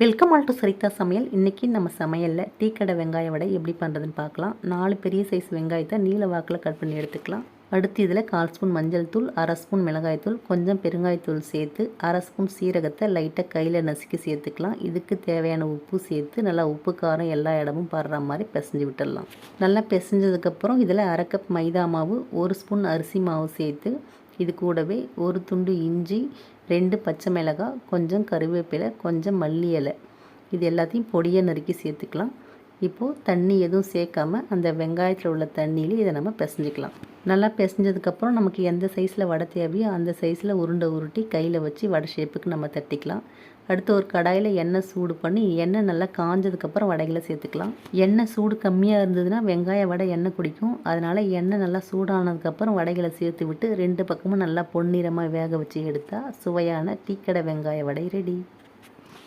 Welcome all to சரிதா சமையல். இன்றைக்கி நம்ம சமையலில் டீ கடை வெங்காய வடை எப்படி பண்ணுறதுன்னு பார்க்கலாம். 4 பெரிய சைஸ் வெங்காயத்தை நீல வாக்கில் கட் பண்ணி எடுத்துக்கலாம். அடுத்து இதில் 1/4 ஸ்பூன் மஞ்சள் தூள், 1/2 ஸ்பூன் மிளகாய்த்தூள், கொஞ்சம் பெருங்காயத்தூள் சேர்த்து 1/2 ஸ்பூன் சீரகத்தை லைட்டாக கையில் நசுக்கி சேர்த்துக்கலாம். இதுக்கு தேவையான உப்பு சேர்த்து நல்லா உப்பு காரம் எல்லா இடமும் படுற மாதிரி பிசைஞ்சு விட்டுடலாம். நல்லா பிசைஞ்சதுக்கப்புறம் இதில் 1/2 கப் மைதா மாவு, 1 ஸ்பூன் அரிசி மாவு சேர்த்து இது கூடவே ஒரு துண்டு இஞ்சி, 2 பச்சை மிளகாய், கொஞ்சம் கருவேப்பிலை, கொஞ்சம் மல்லி இலை, இது எல்லாத்தையும் பொடியாக நறுக்கி சேர்த்துக்கலாம். இப்போது தண்ணி எதுவும் சேர்க்காம அந்த வெங்காயத்தில் உள்ள தண்ணியில இதை நம்ம பிசைஞ்சிக்கலாம். நல்லா பிசைஞ்சதுக்கப்புறம் நமக்கு எந்த சைஸில் வடை தேவையோ அந்த சைஸில் உருண்டை உருட்டி கையில் வச்சு வடை ஷேப்புக்கு நம்ம தட்டிக்கலாம். அடுத்து ஒரு கடாயில் எண்ணெய் சூடு பண்ணி எண்ணெய் நல்லா காஞ்சதுக்கப்புறம் வடைகளை சேர்த்துக்கலாம். எண்ணெய் சூடு கம்மியாக இருந்ததுன்னா வெங்காய வடை எண்ணெய் குடிக்கும். அதனால் எண்ணெய் நல்லா சூடானதுக்கப்புறம் வடைகளை சேர்த்து விட்டு 2 பக்கமும் நல்லா பொன்னிறமாக வேக வச்சு எடுத்தால் சுவையான டீக்கடை வெங்காய வடை ரெடி.